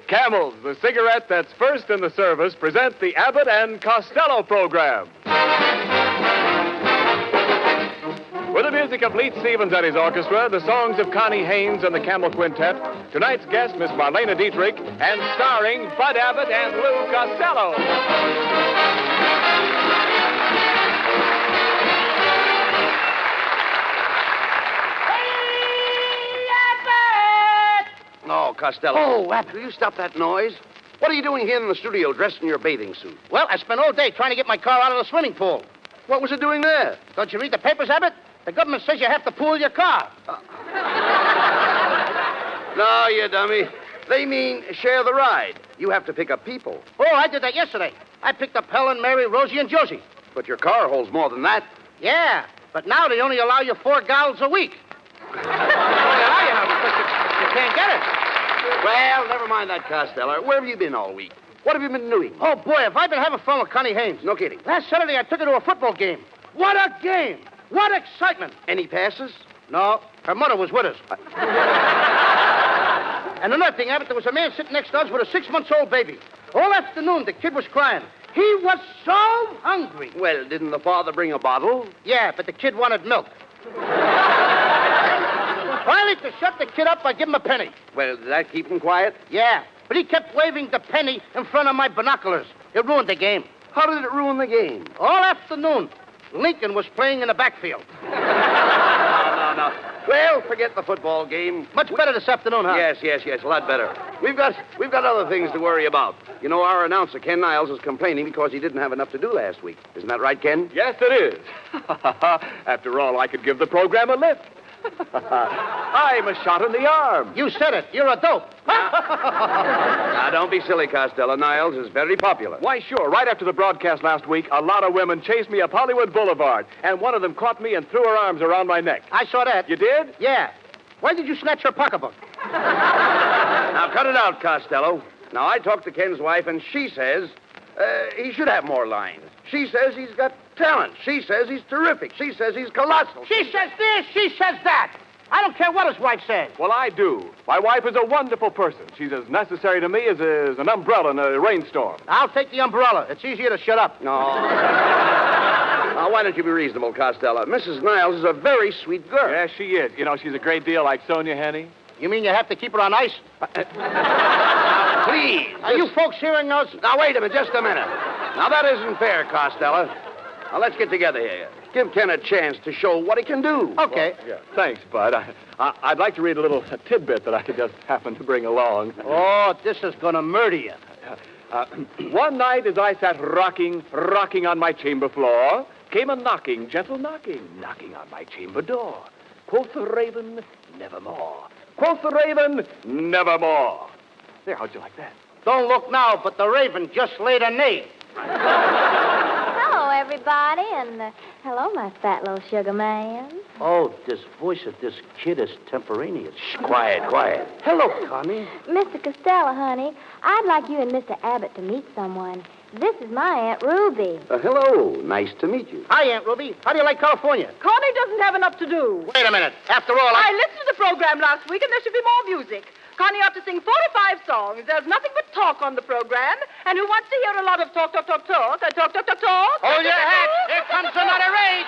Camels, the cigarette that's first in the service, present the Abbott and Costello program. With the music of Leet Stevens and his orchestra, the songs of Connie Haynes and the Camel Quintet, tonight's guest, Miss Marlena Dietrich, and starring Bud Abbott and Lou Costello. Oh, Costello. Oh, Abbott, will you stop that noise? What are you doing here in the studio dressed in your bathing suit? Well, I spent all day trying to get my car out of the swimming pool. What was it doing there? Don't you read the papers, Abbott? The government says you have to pool your car. No, you dummy. They mean share the ride. You have to pick up people. Oh, I did that yesterday. I picked up Helen, Mary, Rosie, and Josie. But your car holds more than that. Yeah, but now they only allow you 4 gallons a week. They only allow you now because you can't get it. Well, never mind that, Costello. Where have you been all week? What have you been doing? Oh, boy, have I been having fun with Connie Haynes. No kidding. Last Saturday, I took her to a football game. What a game! What excitement! Any passes? No, her mother was with us. And another thing, Abbott, there was a man sitting next to us with a 6-month-old baby. All afternoon, the kid was crying. He was so hungry. Well, didn't the father bring a bottle? Yeah, but the kid wanted milk. Finally, to shut the kid up, I give him a penny. Well, did that keep him quiet? Yeah, but he kept waving the penny in front of my binoculars. It ruined the game. How did it ruin the game? All afternoon, Lincoln was playing in the backfield. No. Well, forget the football game. Much better this afternoon, huh? Yes, a lot better. We've got other things to worry about. You know, our announcer, Ken Niles, is complaining because he didn't have enough to do last week. Isn't that right, Ken? Yes, it is. After all, I could give the program a lift. I'm a shot in the arm. You said it. You're a dope. Now, don't be silly, Costello. Niles is very popular. Why, sure. Right after the broadcast last week, a lot of women chased me up Hollywood Boulevard, and one of them caught me and threw her arms around my neck. I saw that. You did? Yeah. Why did you snatch her pocketbook? Now, cut it out, Costello. Now, I talked to Ken's wife, and she says he should have more lines. She says he's got talent. She says he's terrific. She says he's colossal. She says this, she says that. I don't care what his wife says. Well, I do. My wife is a wonderful person. She's as necessary to me as an umbrella in a rainstorm. I'll take the umbrella. It's easier to shut up. No. Now, why don't you be reasonable, Costello? Mrs. Niles is a very sweet girl. Yes, she is. You know, she's a great deal like Sonia Henney. You mean you have to keep her on ice? Now, please. Are you folks hearing us? Now, wait a minute, just a minute. Now, that isn't fair, Costello. Now, let's get together here. Give Ken a chance to show what he can do. Okay. Well, yeah. Thanks, Bud. I'd like to read a little tidbit that I just happened to bring along. Oh, this is going to murder you. One night as I sat rocking on my chamber floor, came a knocking, gentle knocking on my chamber door. Quoth the raven, nevermore. Quoth the raven, nevermore. There, how'd you like that? Don't look now, but the raven just laid an egg. Hello, everybody, and hello, my fat little sugar man. Oh, this voice of this kid is temporaneous. Shh, quiet. Hello, Connie. Mr. Costello, honey, I'd like you and Mr. Abbott to meet someone. This is my Aunt Ruby. Hello. Nice to meet you. Hi, Aunt Ruby. How do you like California? Connie doesn't have enough to do. Wait a minute. After all, I listened to the program last week, and there should be more music. Connie ought to sing 45 songs. There's nothing but talk on the program. And who wants to hear a lot of talk? Hold your hat. Here comes another raid.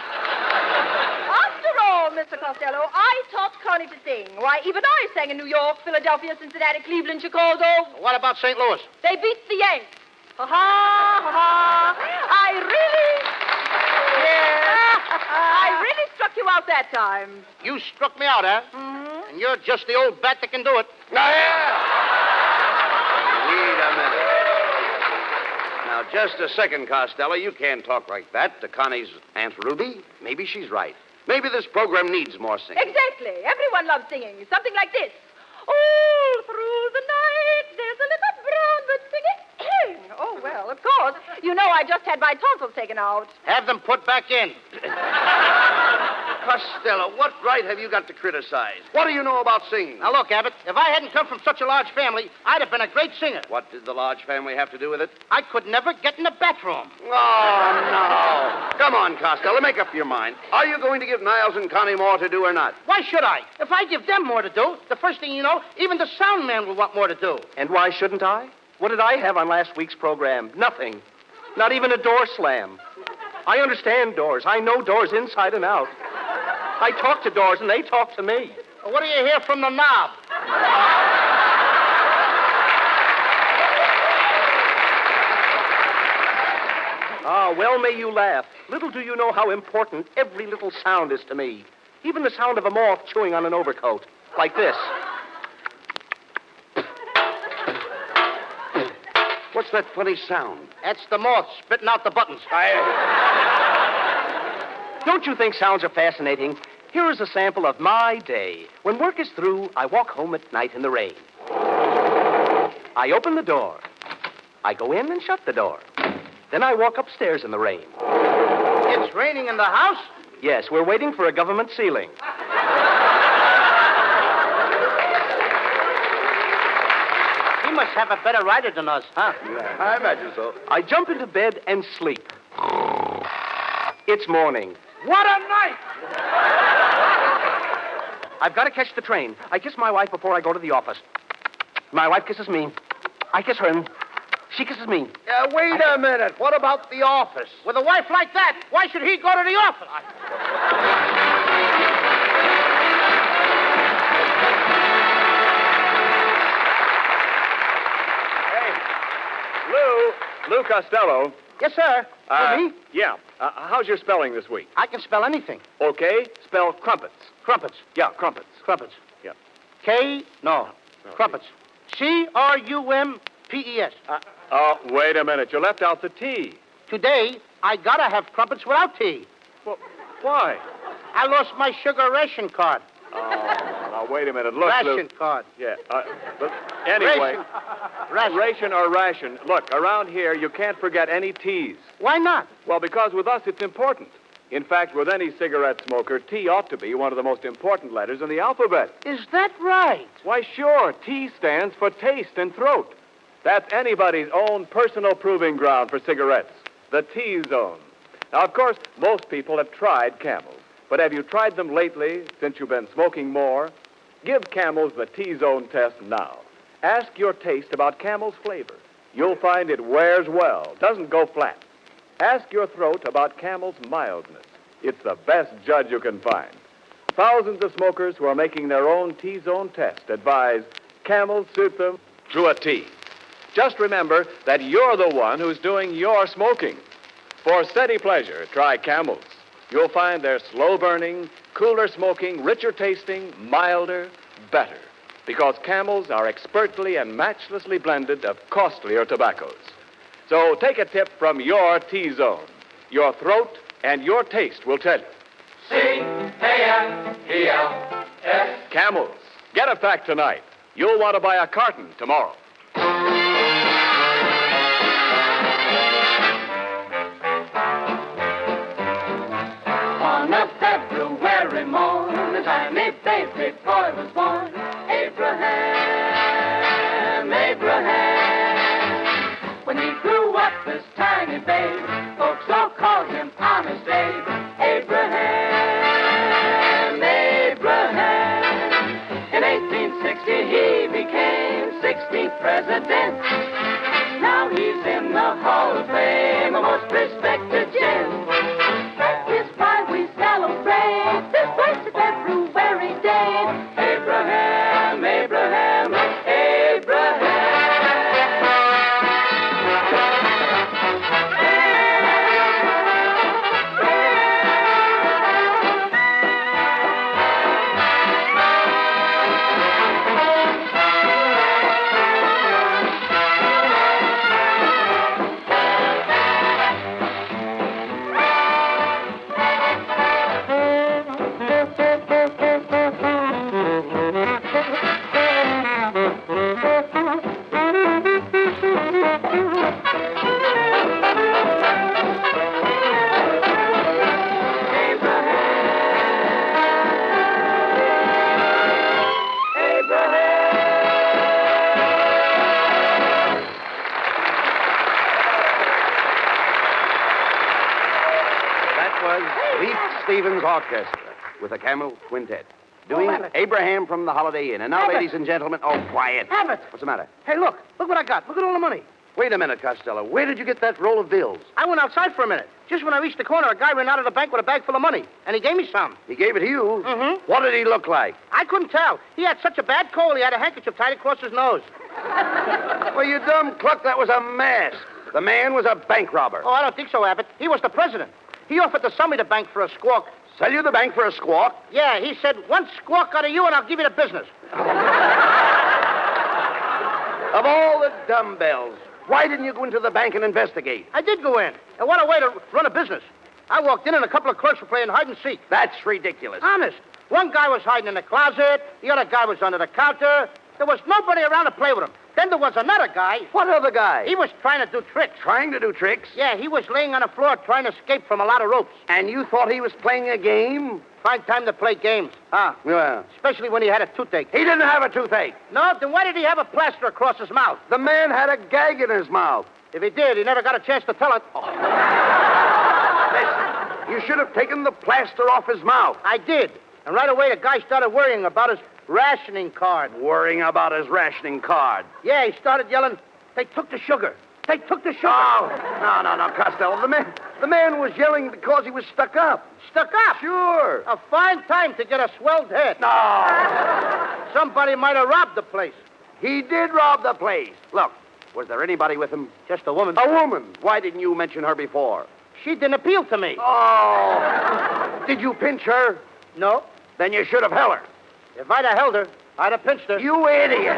After all, Mr. Costello, I taught Connie to sing. Why, even I sang in New York, Philadelphia, Cincinnati, Cleveland, Chicago. What about St. Louis? They beat the Yanks. Ha-ha. I really struck you out that time. You struck me out, huh? Mm-hmm. And you're just the old bat that can do it. Now, here. Wait a minute. Now, just a second, Costello. You can't talk like that to Connie's Aunt Ruby. Maybe she's right. Maybe this program needs more singing. Exactly. Everyone loves singing. Something like this. All through the night, there's a little brown bird singing. Oh, well, of course. You know I just had my tonsils taken out. Have them put back in. Costello, what right have you got to criticize? What do you know about singing? Now, look, Abbott, if I hadn't come from such a large family, I'd have been a great singer. What did the large family have to do with it? I could never get in the bathroom. Oh, no. Come on, Costello, make up your mind. Are you going to give Niles and Connie more to do or not? Why should I? If I give them more to do, the first thing you know, even the sound man will want more to do. And why shouldn't I? What did I have on last week's program? Nothing. Not even a door slam. I understand doors. I know doors inside and out. I talk to doors, and they talk to me. What do you hear from the knob? Ah, well may you laugh. Little do you know how important every little sound is to me. Even the sound of a moth chewing on an overcoat. Like this. What's that funny sound? That's the moth spitting out the buttons. Don't you think sounds are fascinating? Here is a sample of my day. When work is through, I walk home at night in the rain. I open the door. I go in and shut the door. Then I walk upstairs in the rain. It's raining in the house? Yes, we're waiting for a government ceiling. He must have a better rider than us, huh? Yeah, I imagine so. I jump into bed and sleep. It's morning. What a night! I've got to catch the train. I kiss my wife before I go to the office. My wife kisses me. I kiss her, and she kisses me. Wait a minute. What about the office? With a wife like that, why should he go to the office? Lou Costello. Yes, sir. For me? Yeah. How's your spelling this week? I can spell anything. Okay. Spell crumpets. Crumpets. Yeah, crumpets. Crumpets. Yeah. No. Crumpets. Crumpets. Oh, wait a minute. You left out the T. Today, I gotta have crumpets without tea. Well, why? I lost my sugar ration card. Oh, now, wait a minute. Look, Lou. Ration card. Yeah. But anyway. Ration or ration. Look, around here, you can't forget any T's. Why not? Well, because with us, it's important. In fact, with any cigarette smoker, T ought to be one of the most important letters in the alphabet. Is that right? Why, sure. T stands for taste and throat. That's anybody's own personal proving ground for cigarettes. The T-zone. Now, of course, most people have tried Camels. But have you tried them lately, since you've been smoking more? Give Camels the T-zone test now. Ask your taste about Camel's flavor. You'll find it wears well, doesn't go flat. Ask your throat about Camel's mildness. It's the best judge you can find. Thousands of smokers who are making their own T-zone test advise Camels suit them to a T. Just remember that you're the one who's doing your smoking. For steady pleasure, try Camels. You'll find they're slow-burning, cooler smoking, richer tasting, milder, better. Because Camels are expertly and matchlessly blended of costlier tobaccos. So take a tip from your T-zone. Your throat and your taste will tell you. C-A-M-E-L-S. Camels. Get a pack tonight. You'll want to buy a carton tomorrow. On a February morn, a tiny baby boy was born. Abraham. When he grew up, this tiny babe, folks all called him Honest Abe. Abraham. In 1860, he became 16th president. Now he's in the Hall of Fame, a most respected gent. That is why we celebrate this blessed February day. Abraham, Abraham, Abraham. Stevens Orchestra with the Camel Quintet. Doing Abbott. Abraham from the Holiday Inn. And now, Abbott. ladies and gentlemen, oh, quiet. Abbott. What's the matter? Hey, look. Look what I got. Look at all the money. Wait a minute, Costello. Where did you get that roll of bills? I went outside for a minute. Just when I reached the corner, a guy ran out of the bank with a bag full of money, and he gave me some. He gave it to you? Mm-hmm. What did he look like? I couldn't tell. He had such a bad cold, he had a handkerchief tied across his nose. Well, you dumb cluck, that was a mask. The man was a bank robber. Oh, I don't think so, Abbott. He was the president. He offered to sell me the bank for a squawk. Sell you the bank for a squawk? Yeah, he said, one squawk out of you and I'll give you the business. Of all the dumbbells, why didn't you go into the bank and investigate? I did go in. And what a way to run a business. I walked in and a couple of clerks were playing hide and seek. That's ridiculous. Honest. One guy was hiding in the closet. The other guy was under the counter. There was nobody around to play with him. Then there was another guy. What other guy? He was trying to do tricks. Trying to do tricks? Yeah, he was laying on the floor trying to escape from a lot of ropes. And you thought he was playing a game? Fine time to play games. Huh? Yeah. Especially when he had a toothache. He didn't have a toothache. No, then why did he have a plaster across his mouth? The man had a gag in his mouth. If he did, he never got a chance to tell it. Listen, you should have taken the plaster off his mouth. I did. And right away, the guy started worrying about his rationing card. Worrying about his rationing card. Yeah, he started yelling, they took the sugar. They took the sugar. Oh, no, Costello. The man was yelling because he was stuck up. Stuck up? Sure. A fine time to get a swelled head. No. Somebody might have robbed the place. He did rob the place. Look, was there anybody with him? Just a woman. A woman. Why didn't you mention her before? She didn't appeal to me. Oh. Did you pinch her? No. Then you should have held her. If I'd have held her, I'd have pinched her. You idiot.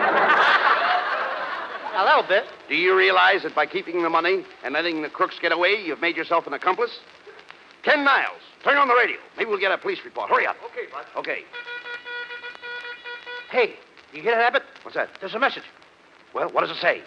A little bit. Do you realize that by keeping the money and letting the crooks get away, you've made yourself an accomplice? Ken Niles, turn on the radio. Maybe we'll get a police report. Hurry up. Okay, Bud. Okay. Hey, you hear that, Abbott? What's that? There's a message. Well, what does it say?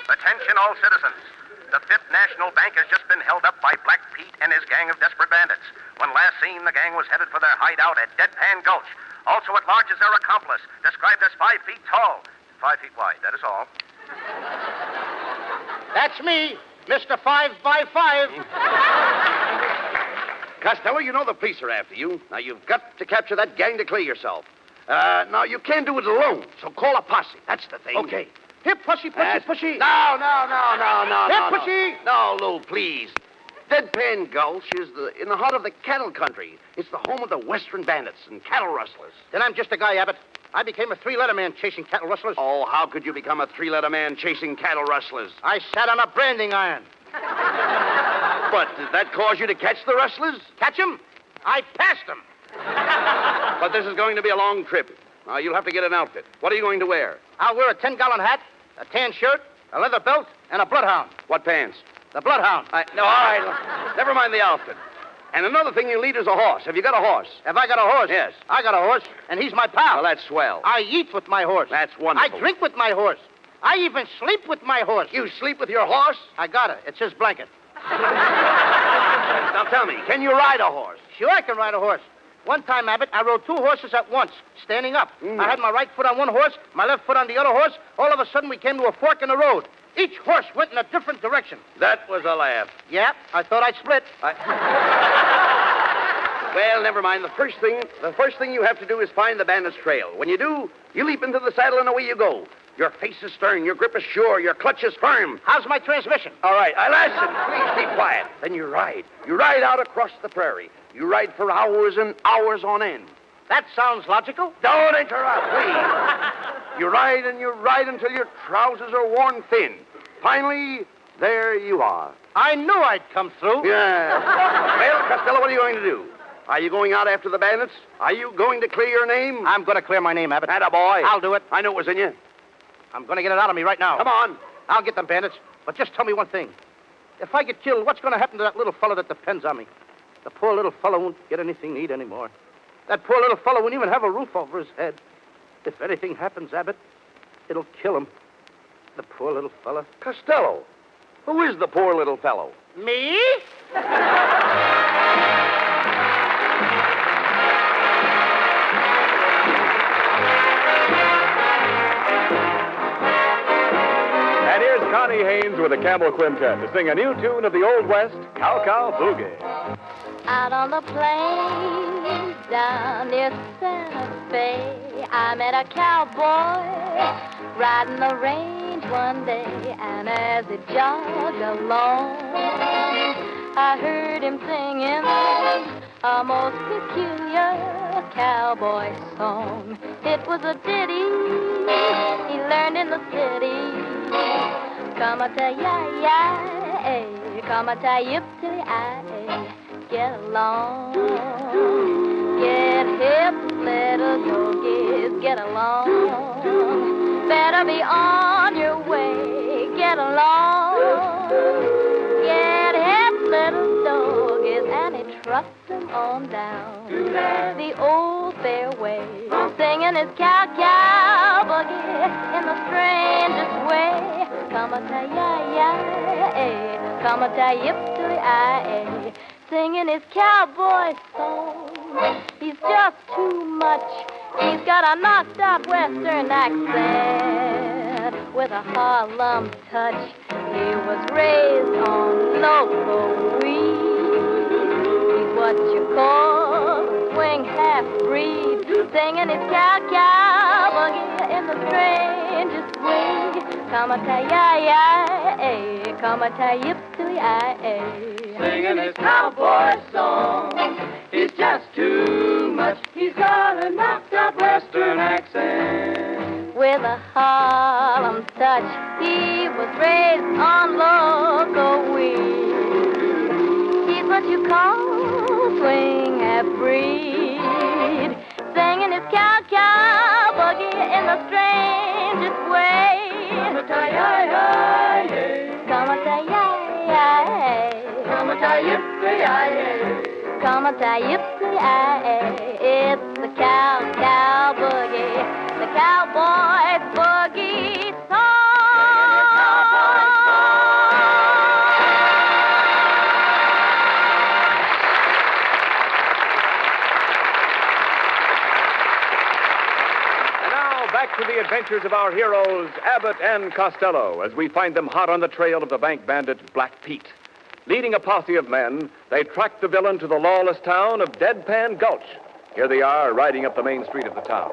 Attention all citizens. The Fifth National Bank has just been held up by Black Pete and his gang of desperate bandits. When last seen, the gang was headed for their hideout at Pan Gulch. Also at large is their accomplice, described as 5 feet tall, 5 feet wide, that is all. That's me, Mr. 5x5. Costello, you know the police are after you. Now, you've got to capture that gang to clear yourself. Now, you can't do it alone, so call a posse. That's the thing. Okay. Here, pussy. No. Here, pussy. No, Lou, please. Pan Gulch is in the heart of the cattle country. It's the home of the western bandits and cattle rustlers. Then I'm just a guy, Abbott. I became a 3-letter man chasing cattle rustlers. Oh, how could you become a 3-letter man chasing cattle rustlers? I sat on a branding iron. But did that cause you to catch the rustlers? Catch 'em? I passed 'em. But this is going to be a long trip. Now, you'll have to get an outfit. What are you going to wear? I'll wear a 10-gallon hat, a tan shirt, a leather belt, and a bloodhound. What pants? The bloodhound. No, all right. Never mind the outfit. And another thing you'll need is a horse. Have you got a horse? Have I got a horse? Yes. I got a horse, and he's my pal. Well, that's swell. I eat with my horse. That's wonderful. I drink with my horse. I even sleep with my horse. You sleep with your horse? I got it. It's his blanket. Now, tell me, can you ride a horse? Sure, I can ride a horse. One time, Abbott, I rode 2 horses at once, standing up. I had my right foot on one horse, my left foot on the other horse. All of a sudden, we came to a fork in the road. Each horse went in a different direction. That was a laugh. Yeah, I thought I'd split. Well, never mind. The first thing you have to do is find the bandit's trail. When you do, you leap into the saddle and away you go. Your face is stern, your grip is sure, your clutch is firm. How's my transmission? All right, listen, please keep quiet. Then you ride. You ride out across the prairie. You ride for hours and hours on end. That sounds logical. Don't interrupt, please. You ride and you ride until your trousers are worn thin. Finally, there you are. I knew I'd come through. Yeah. Well, Costello, what are you going to do? Are you going out after the bandits? Are you going to clear your name? I'm going to clear my name, Abbott. Attaboy. I'll do it. I knew it was in you. I'm going to get it out of me right now. Come on. I'll get them bandits. But just tell me one thing. If I get killed, what's going to happen to that little fellow that depends on me? The poor little fellow won't get anything to eat anymore. That poor little fellow won't even have a roof over his head. If anything happens, Abbott, it'll kill him. The poor little fellow. Costello, who is the poor little fellow? Me? And here's Connie Haynes Friends with the Camel Quintet to sing a new tune of the Old West, Cow Cow Boogie. Out on the plains down near Santa Fe, I met a cowboy riding the range one day, and as he jogged along, I heard him singing a most peculiar cowboy song. It was a ditty he learned in the city. Come-a-ta-ya-ya-ay, come-a-ta-yip-to-ay, get along. Get hip, little doggies, get along. Better be on your way, get along. Get hip, little doggies, and he trucked them on down the old fairway, singing his cow-cow boogie in the strangest way. Come-a-ta-ya-ya-ay, come-a-ta-yip-to-ay, singing his cowboy song. He's just too much. He's got a knocked-out western accent with a Harlem touch. He was raised on local weed. He's what you call a swing half-breed, singing his cow-cow boogie in the strangest way. Come-a-ta-ya-ya-ay, come-a-ta-yip-to-ay, Singing his cowboy song. He's just too much. He's got a knocked-out western accent. with a Harlem touch. He was raised on local weed. He's what you call swing half-breed, singing his cow-cow boogie in the strangest way. Come-a-ta-yi-yi-yi. Come-a-ta-yi-yi-yi. Come-a-ta-yip-yi-yi. Come-a-ta-yip-yi-yi. It's the cow-cow boogie, the cowboy's boogie song. And now, back to the adventures of our heroes, Abbott and Costello, as we find them hot on the trail of the bank bandit Black Pete. Leading a posse of men, they track the villain to the lawless town of Pan Gulch. Here they are, riding up the main street of the town.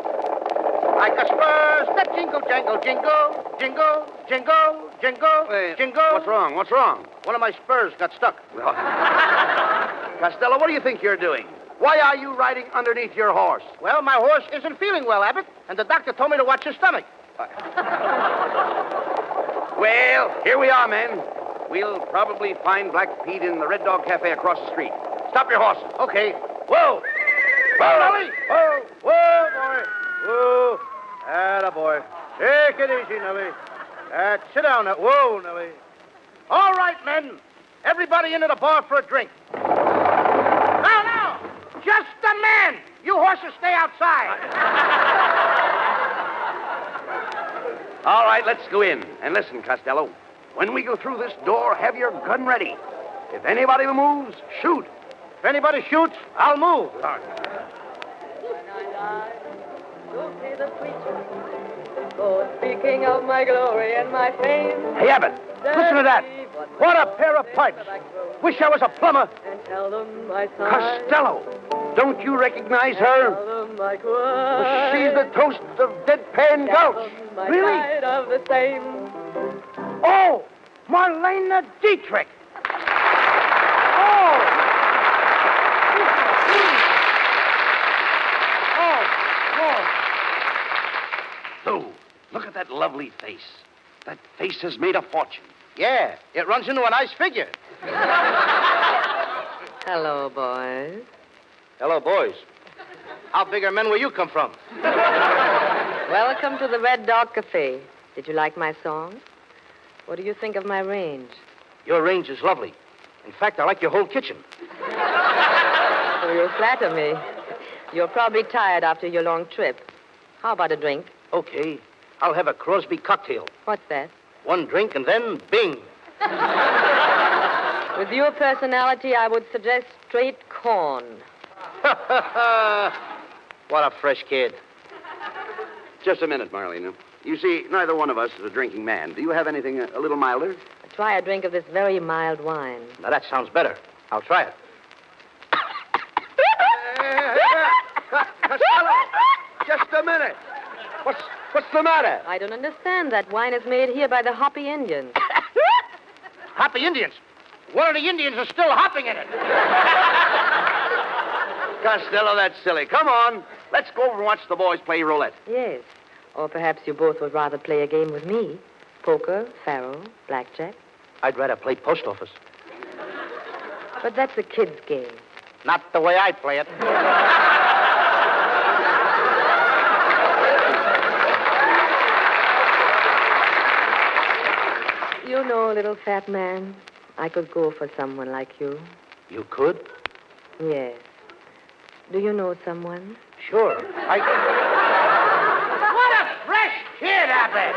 Like a spurs that jingle, jangle, jingle, jingle, jingle, jingle, jingle. What's wrong? What's wrong? One of my spurs got stuck. Costello, what do you think you're doing? Why are you riding underneath your horse? Well, my horse isn't feeling well, Abbott, and the doctor told me to watch his stomach. Well, here we are, men. We'll probably find Black Pete in the Red Dog Cafe across the street. Stop your horses. Okay. Whoa! Whoa, Nellie! Whoa, whoa, boy. Whoa. Attaboy. Take it easy, Nellie. Sit down now. Whoa, Nellie. All right, men. Everybody into the bar for a drink. Now. Just a man. You horses stay outside. All right, let's go in. And listen, Costello. When we go through this door, have your gun ready. If anybody moves, shoot. If anybody shoots, I'll move. Okay, the preacher. Oh, speaking of my glory and my fame. Hey, Abbott, listen to that. What a pair of pipes. Wish I was a plumber. And tell them my son. Costello, don't you recognize her? Tell them my choir. She's the toast of Pan Gulch. My Really? side of the same. Oh, Marlena Dietrich. Lou, look at that lovely face. That face has made a fortune. Yeah, it runs into a nice figure. Hello, boys. Hello, boys. How big are men where you come from? Welcome to the Red Dog Cafe. Did you like my song? What do you think of my range? Your range is lovely. In fact, I like your whole kitchen. Oh, you flatter me. You're probably tired after your long trip. How about a drink? Okay, I'll have a Crosby cocktail. What's that? One drink and then bing. With your personality, I would suggest straight corn. What a fresh kid. Just a minute, Marlena. You see, neither one of us is a drinking man. Do you have anything a little milder? try a drink of this very mild wine. Now, that sounds better. I'll try it. Costello, just a minute. What's the matter? I don't understand. That wine is made here by the Hopi Indians. Hopi Indians? One of the Indians is still hopping in it. Costello, that's silly. Come on. Let's go over and watch the boys play roulette. Yes. Or perhaps you both would rather play a game with me. Poker, faro, blackjack. I'd rather play post office. But that's a kid's game. Not the way I play it. You know, little fat man, I could go for someone like you. You could? Yes. Do you know someone? Sure. What a fresh kid, Abbott!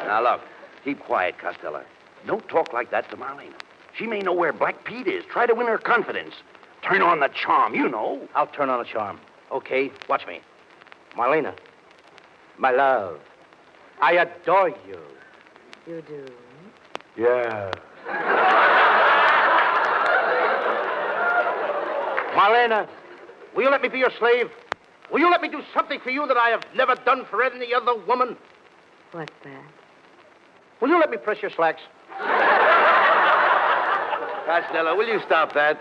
Now, look. Keep quiet, Costello. Don't talk like that to Marlena. She may know where Black Pete is. Try to win her confidence. Turn on the charm, you know. I'll turn on the charm. Okay, watch me. Marlena, my love, I adore you. You do? Yeah. Marlena, will you let me be your slave? Will you let me do something for you that I have never done for any other woman? What's that? Will you let me press your slacks? Costello, will you stop that?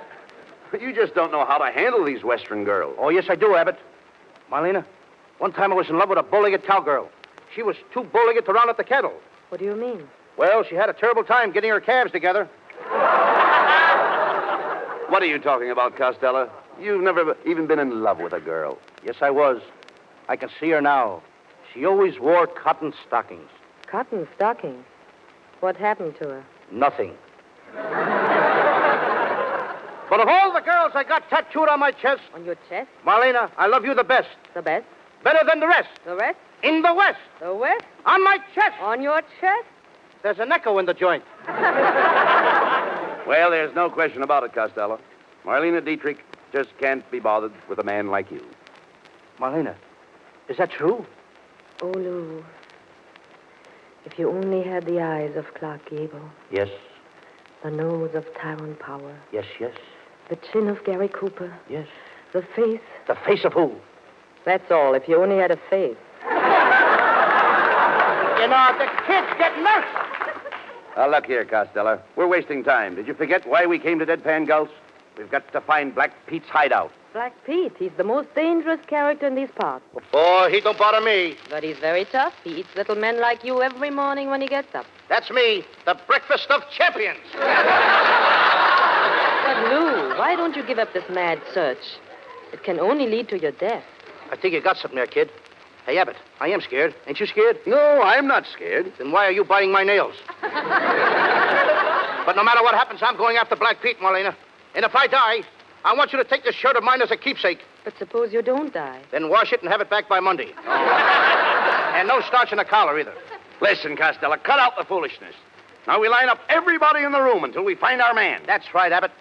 You just don't know how to handle these Western girls. Oh, yes, I do, Abbott. Marlena, one time I was in love with a bow-legged cowgirl. She was too bow-legged to round up the cattle. What do you mean? Well, she had a terrible time getting her calves together. What are you talking about, Costello? You've never even been in love with a girl. Yes, I was. I can see her now. She always wore cotton stockings. Cotton stockings? What happened to her? Nothing. But of all the girls I got tattooed on my chest... On your chest? Marlena, I love you the best. The best? Better than the rest. The rest? In the West. The West? On my chest. On your chest? There's an echo in the joint. Well, there's no question about it, Costello. Marlena Dietrich just can't be bothered with a man like you. Marlena, is that true? Oh, Lou, if you only had the eyes of Clark Gable, Yes, the nose of Tyrone Power, yes, yes, the chin of Gary Cooper, yes. the face. The face of who? That's all, if you only had a face. You know, the kids get nervous. Look here, Costello. We're wasting time. Did you forget why we came to Pan Gulch? We've got to find Black Pete's hideout. Black Pete, he's the most dangerous character in these parts. Oh, he don't bother me. But he's very tough. He eats little men like you every morning when he gets up. That's me, the breakfast of champions. But, Lou, why don't you give up this mad search? It can only lead to your death. I think you got something there, kid. Hey, Abbott, I am scared. Ain't you scared? No, I'm not scared. Then why are you biting my nails? But no matter what happens, I'm going after Black Pete, Marlena. And if I die, I want you to take this shirt of mine as a keepsake. But suppose you don't die. Then wash it and have it back by Monday. And no starch in the collar, either. Listen, Costello, cut out the foolishness. Now we line up everybody in the room until we find our man. That's right, Abbott.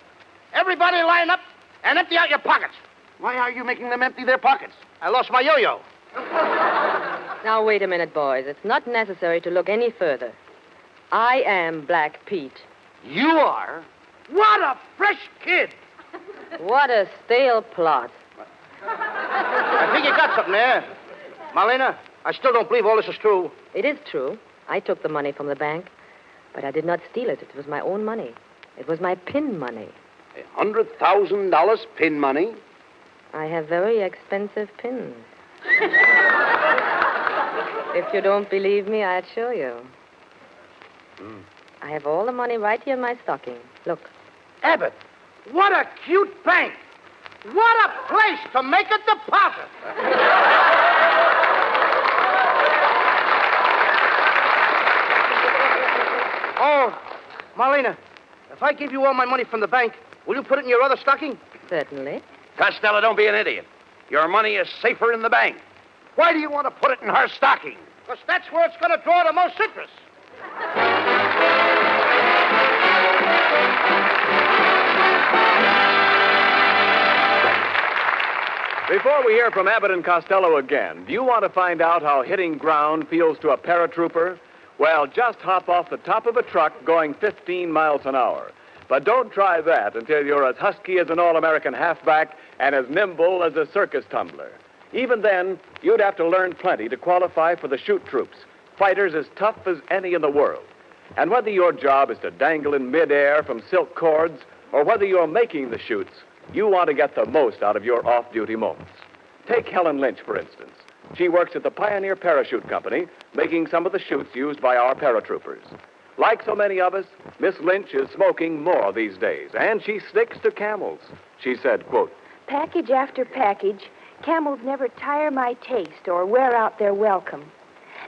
Everybody line up and empty out your pockets. Why are you making them empty their pockets? I lost my yo-yo. Now, wait a minute, boys. It's not necessary to look any further. I am Black Pete. You are? What a fresh kid. What a stale plot. I think you got something there. Marlena, I still don't believe all this is true. It is true. I took the money from the bank, but I did not steal it. It was my own money. It was my pin money. $100,000 pin money? I have very expensive pins. If you don't believe me, I'll show you. I have all the money right here in my stocking. Look. Abbott, what a cute bank. What a place to make a deposit. Oh, Marlena, if I give you all my money from the bank, will you put it in your other stocking? Certainly. Costello, don't be an idiot. Your money is safer in the bank. Why do you want to put it in her stocking? Because that's where it's going to draw the most interest. Before we hear from Abbott and Costello again, do you want to find out how hitting ground feels to a paratrooper? Well, just hop off the top of a truck going 15 miles an hour. But don't try that until you're as husky as an All-American halfback and as nimble as a circus tumbler. Even then, you'd have to learn plenty to qualify for the shoot troops, fighters as tough as any in the world. And whether your job is to dangle in midair from silk cords or whether you're making the shoots, you want to get the most out of your off-duty moments. Take Helen Lynch, for instance. She works at the Pioneer Parachute Company, making some of the chutes used by our paratroopers. Like so many of us, Miss Lynch is smoking more these days, and she sticks to Camels. She said, quote, "Package after package, Camels never tire my taste or wear out their welcome.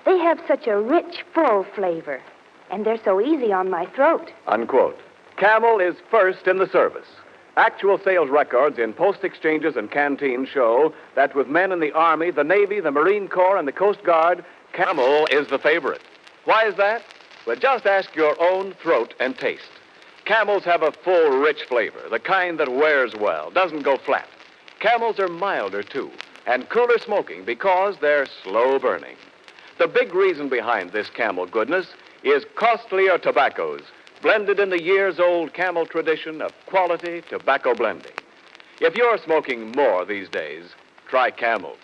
They have such a rich, full flavor, and they're so easy on my throat." Unquote. Camel is first in the service. Actual sales records in post exchanges and canteens show that with men in the Army, the Navy, the Marine Corps, and the Coast Guard, Camel is the favorite. Why is that? Well, just ask your own throat and taste. Camels have a full, rich flavor, the kind that wears well, doesn't go flat. Camels are milder, too, and cooler smoking because they're slow burning. The big reason behind this Camel goodness is costlier tobaccos, blended in the years-old Camel tradition of quality tobacco blending. If you're smoking more these days, try Camels.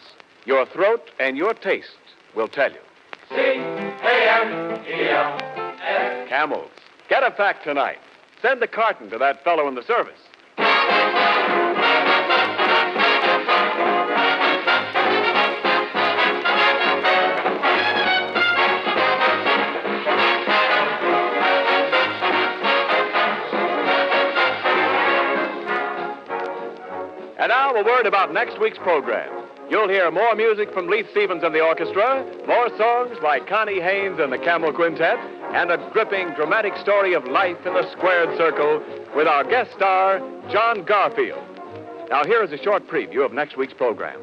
Your throat and your taste will tell you. C-A-M-E-L-S. Camels. Get a pack tonight. Send the carton to that fellow in the service. And now a word about next week's program. You'll hear more music from Leith Stevens and the orchestra, more songs by Connie Haynes and the Camel Quintet, and a gripping, dramatic story of life in the squared circle with our guest star, John Garfield. Now, here is a short preview of next week's program.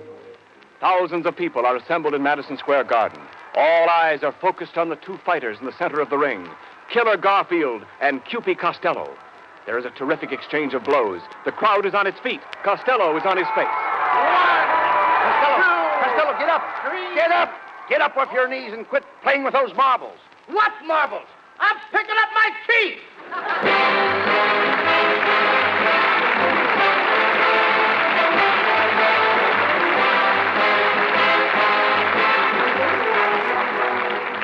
Thousands of people are assembled in Madison Square Garden. All eyes are focused on the two fighters in the center of the ring, Killer Garfield and Cupid Costello. There is a terrific exchange of blows. The crowd is on its feet. Costello is on his face. Costello, get up. Get up. Get up off your knees and quit playing with those marbles. What marbles? I'm picking up my teeth!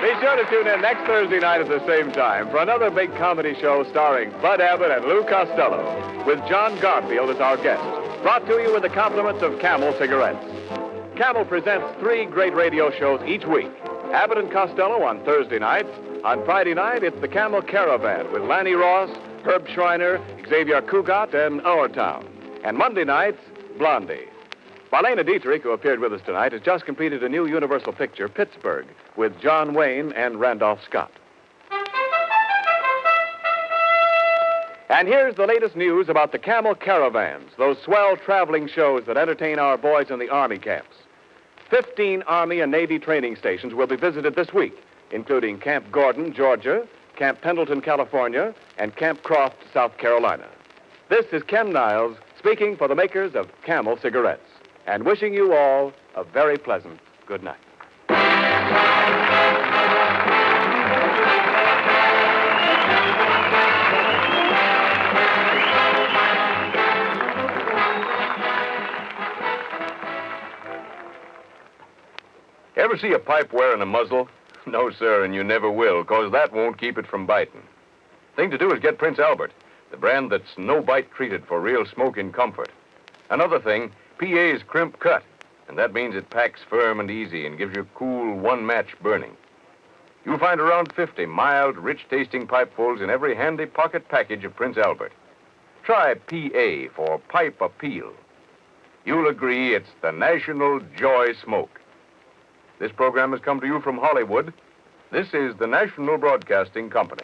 Be sure to tune in next Thursday night at the same time for another big comedy show starring Bud Abbott and Lou Costello, with John Garfield as our guest, brought to you with the compliments of Camel Cigarettes. Camel presents 3 great radio shows each week. Abbott and Costello on Thursday nights. On Friday night, it's the Camel Caravan with Lanny Ross, Herb Schreiner, Xavier Cugat, and Our Town. And Monday nights, Blondie. Marlena Dietrich, who appeared with us tonight, has just completed a new Universal picture, Pittsburgh, with John Wayne and Randolph Scott. And here's the latest news about the Camel Caravans, those swell traveling shows that entertain our boys in the Army camps. 15 Army and Navy training stations will be visited this week, including Camp Gordon, Georgia, Camp Pendleton, California, and Camp Croft, South Carolina. This is Ken Niles speaking for the makers of Camel Cigarettes, and wishing you all a very pleasant good night. Ever see a pipe wearing a muzzle? No, sir, and you never will, because that won't keep it from biting. Thing to do is get Prince Albert, the brand that's no bite treated for real smoking comfort. Another thing, PA's crimp cut, and that means it packs firm and easy and gives you cool, one-match burning. You'll find around 50 mild, rich-tasting pipefuls in every handy pocket package of Prince Albert. Try PA for Pipe Appeal. You'll agree it's the national joy smoke. This program has come to you from Hollywood. This is the National Broadcasting Company.